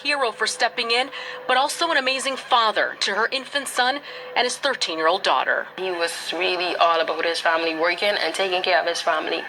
hero for stepping in, but also an amazing father to her infant son and his 13-year-old daughter. He was really all about his family, working and taking care of his family.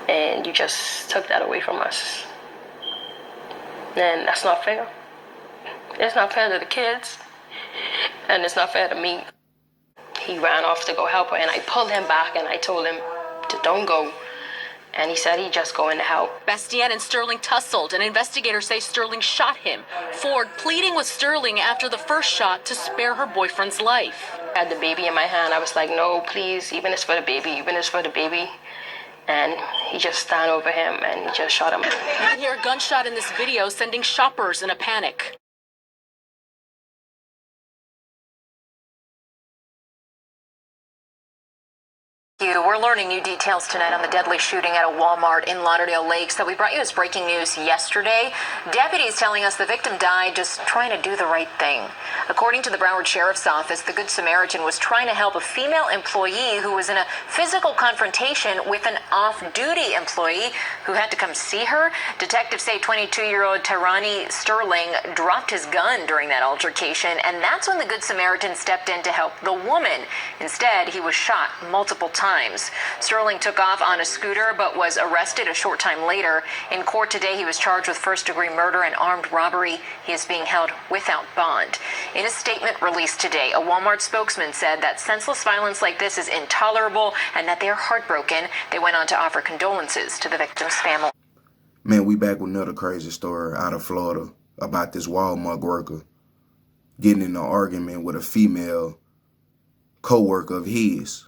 And you just took that away from us. And that's not fair. It's not fair to the kids, and it's not fair to me. He ran off to go help her, and I pulled him back, and I told him to don't go. And he said he'd just go in to help. Bastien and Sterling tussled, and investigators say Sterling shot him. Ford pleading with Sterling after the first shot to spare her boyfriend's life. I had the baby in my hand. I was like, no, please, even if it's for the baby, even if it's for the baby. And he just stand over him, and he just shot him. You can hear a gunshot in this video, sending shoppers in a panic. We're learning new details tonight on the deadly shooting at a Walmart in Lauderdale Lakes that we brought you as breaking news yesterday. Deputies telling us the victim died just trying to do the right thing. According to the Broward Sheriff's Office, the Good Samaritan was trying to help a female employee who was in a physical confrontation with an off-duty employee who had to come see her. Detectives say 22-year-old Tironie Sterling dropped his gun during that altercation, and that's when the Good Samaritan stepped in to help the woman. Instead, he was shot multiple times. Sterling took off on a scooter but was arrested a short time later. In court today, he was charged with first-degree murder and armed robbery. He is being held without bond. In a statement released today, a Walmart spokesman said that senseless violence like this is intolerable and that they are heartbroken. They went on to offer condolences to the victim's family. Man, we back with another crazy story out of Florida about this Walmart worker getting in an argument with a female co-worker of his,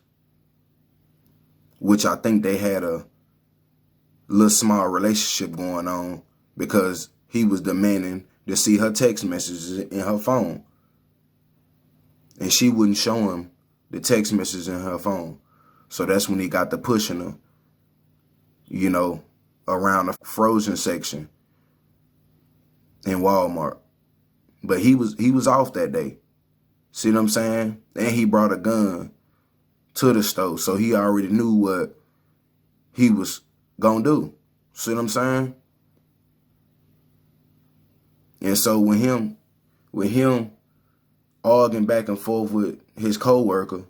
which I think they had a little small relationship going on because he was demanding to see her text messages in her phone. And she wouldn't show him the text messages in her phone. So that's when he got to pushing her, you know, around the frozen section in Walmart. But he was off that day. See what I'm saying? And he brought a gun to the store, so he already knew what he was gonna do. See what I'm saying? And so with him arguing back and forth with his co-worker,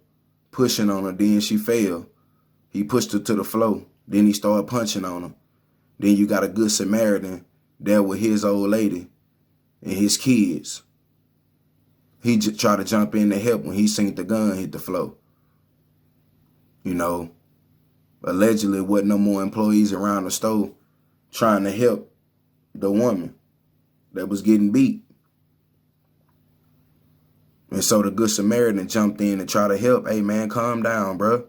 pushing on her, then she fell. He pushed her to the floor. Then he started punching on her. Then you got a Good Samaritan there with his old lady and his kids. He tried to jump in to help when he seen the gun hit the floor. You know, allegedly wasn't no more employees around the store trying to help the woman that was getting beat. And so the Good Samaritan jumped in and tried to help. Hey, man, calm down, bro.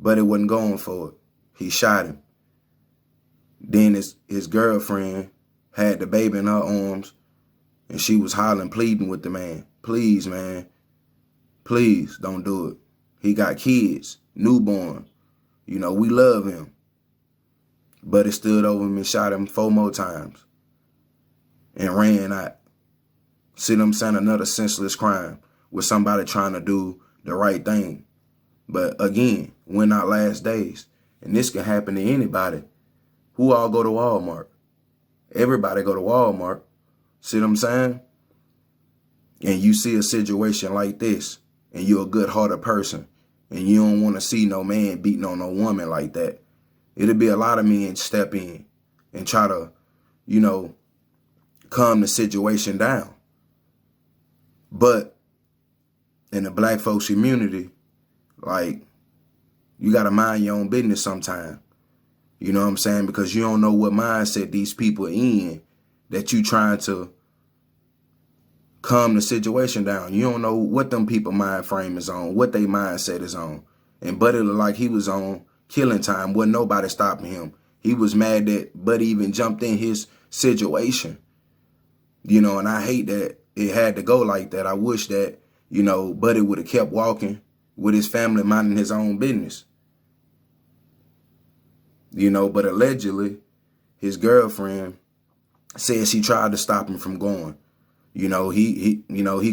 But it wasn't going for it. He shot him. Then his girlfriend had the baby in her arms, and she was hollering, pleading with the man. Please, man. Please, don't do it. He got kids, newborn. You know, we love him. But it stood over him and shot him 4 more times and ran out. See what I'm saying? Another senseless crime with somebody trying to do the right thing. But again, we're not last days. And this can happen to anybody. Who all go to Walmart? Everybody go to Walmart. See what I'm saying? And you see a situation like this, and you're a good-hearted person, and you don't want to see no man beating on no woman like that. It'll be a lot of men step in and try to, you know, calm the situation down. But in the black folks community, like, you got to mind your own business sometime. You know what I'm saying? Because you don't know what mindset these people in that you trying to calm the situation down. You don't know what them people mind frame is on, what they mindset is on. And Buddy looked like he was on killing time. Wasn't nobody stopping him. He was mad that Buddy even jumped in his situation. You know, and I hate that it had to go like that. I wish that, you know, Buddy would have kept walking with his family, minding his own business. You know, but allegedly, his girlfriend said she tried to stop him from going. You know, he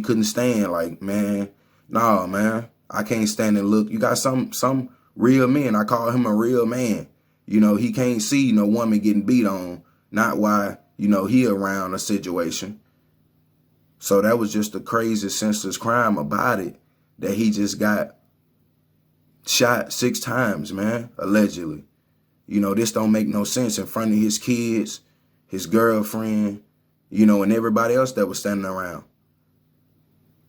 couldn't stand, like, man, nah, man, I can't stand and look. You got some real men. I call him a real man. You know, he can't see no woman getting beat on. Not why, he around a situation. So that was just the craziest, senseless crime about it, that he just got shot 6 times, man, allegedly. This don't make no sense in front of his kids, his girlfriend, and everybody else that was standing around.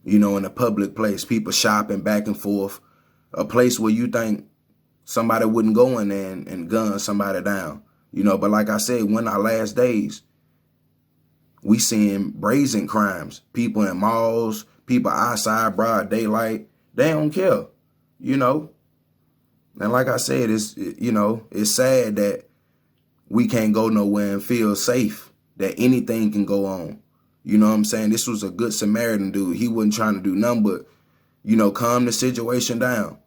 In a public place, people shopping back and forth, a place where you think somebody wouldn't go in there and gun somebody down. But like I said, when our last days, we seeing brazen crimes. People in malls, people outside broad daylight, they don't care, And like I said, it's sad that we can't go nowhere and feel safe, that anything can go on. You know what I'm saying? This was a good Samaritan dude. He wasn't trying to do nothing but, calm the situation down.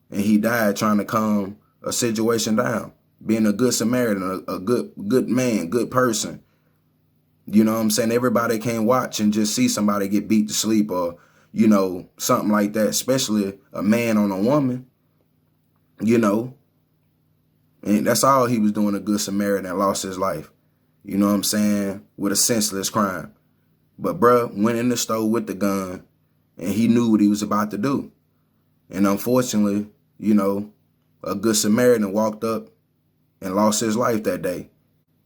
And he died trying to calm a situation down. Being a good Samaritan, a good man, good person. You know what I'm saying? Everybody can't watch and just see somebody get beat to sleep or, something like that, especially a man on a woman, And that's all he was doing, a good Samaritan, lost his life. You know what I'm saying? With a senseless crime. But bruh went in the store with the gun and he knew what he was about to do. And unfortunately, a good Samaritan walked up and lost his life that day.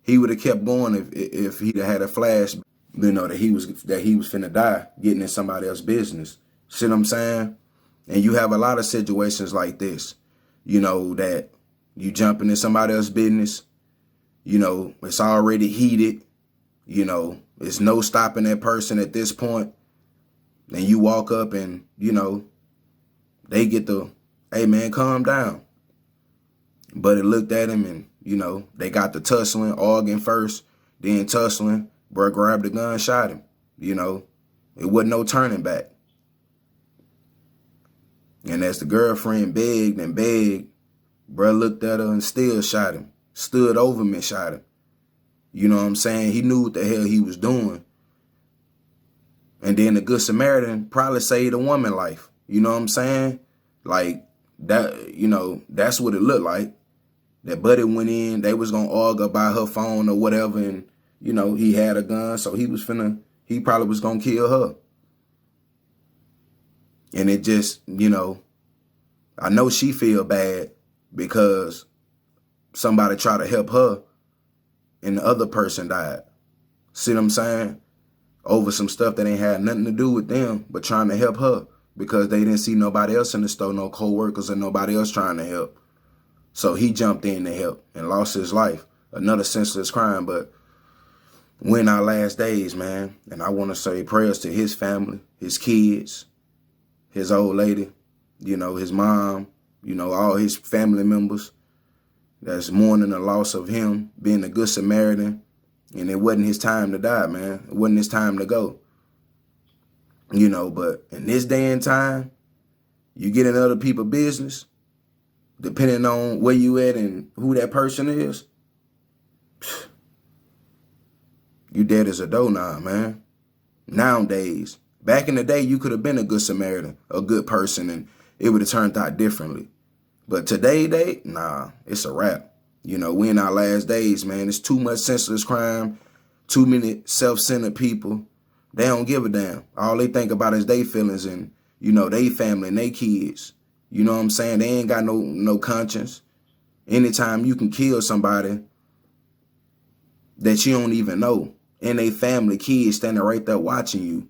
He would have kept going if he'd had a flash, that he was finna die, getting in somebody else's business. See what I'm saying? And you have a lot of situations like this, that you jump into somebody else's business, it's already heated, there's no stopping that person at this point. And you walk up and, they get the, hey man, calm down. But it looked at him and, they got the tussling, arguing first, then tussling. Bro grabbed the gun, shot him. It wasn't no turning back. And as the girlfriend begged and begged, bro looked at her and still shot him. Stood over him and shot him. You know what I'm saying? He knew what the hell he was doing. And then the Good Samaritan probably saved a woman's life. You know what I'm saying? Like, that, that's what it looked like. That buddy went in, they was going to argue about her phone or whatever, and, he had a gun, so he probably was going to kill her. And it just, I know she feel bad because somebody tried to help her and the other person died. See what I'm saying? Over some stuff that ain't had nothing to do with them, but trying to help her because they didn't see nobody else in the store, no co-workers or nobody else trying to help. So he jumped in to help and lost his life. Another senseless crime, but we're in our last days, man. And I want to say prayers to his family, his kids, his old lady, his mom, all his family members that's mourning the loss of him being a good Samaritan. And it wasn't his time to die, man. It wasn't his time to go. But in this day and time, you get in other people's business, depending on where you at and who that person is, you dead as a doorknob, man. Nowadays, back in the day, you could have been a good Samaritan, a good person, and it would have turned out differently. But today, nah, it's a wrap. We in our last days, man. It's too much senseless crime, too many self-centered people. They don't give a damn. All they think about is their feelings and, they family and they kids. You know what I'm saying? They ain't got no conscience. Anytime you can kill somebody that you don't even know, and they family, kids standing right there watching you.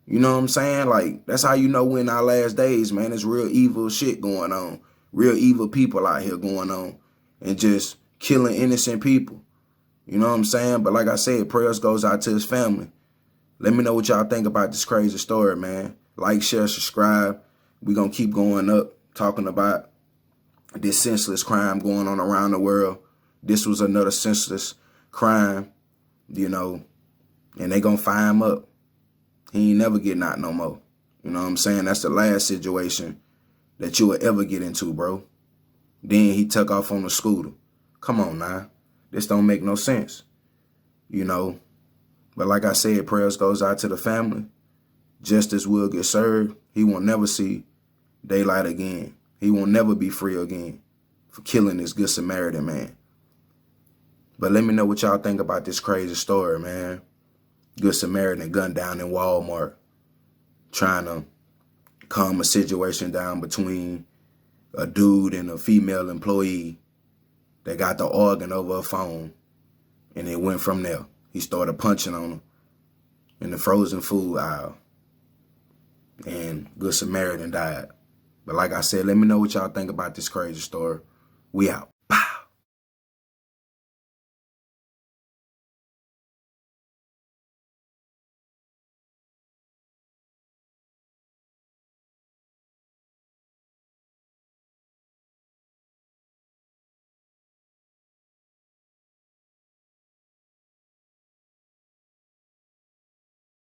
You know what I'm saying? Like, that's how you know we're in our last days, man. There's real evil shit going on. Real evil people out here going on. And just killing innocent people. You know what I'm saying? But like I said, prayers goes out to his family. Let me know what y'all think about this crazy story, man. Like, share, subscribe. We're going to keep going up, talking about this senseless crime going on around the world. This was another senseless crime, and they going to fire him up. He ain't never getting out no more. You know what I'm saying? That's the last situation that you will ever get into, bro. Then he took off on the scooter. Come on now. This don't make no sense. But like I said, prayers goes out to the family. Justice will get served. He won't never see daylight again. He won't never be free again for killing this good Samaritan man. But let me know what y'all think about this crazy story, man. Good Samaritan gunned down in Walmart, trying to calm a situation down between a dude and a female employee that got the organ over a phone. And it went from there. He started punching on her in the frozen food aisle. And Good Samaritan died. But like I said, let me know what y'all think about this crazy story. We out.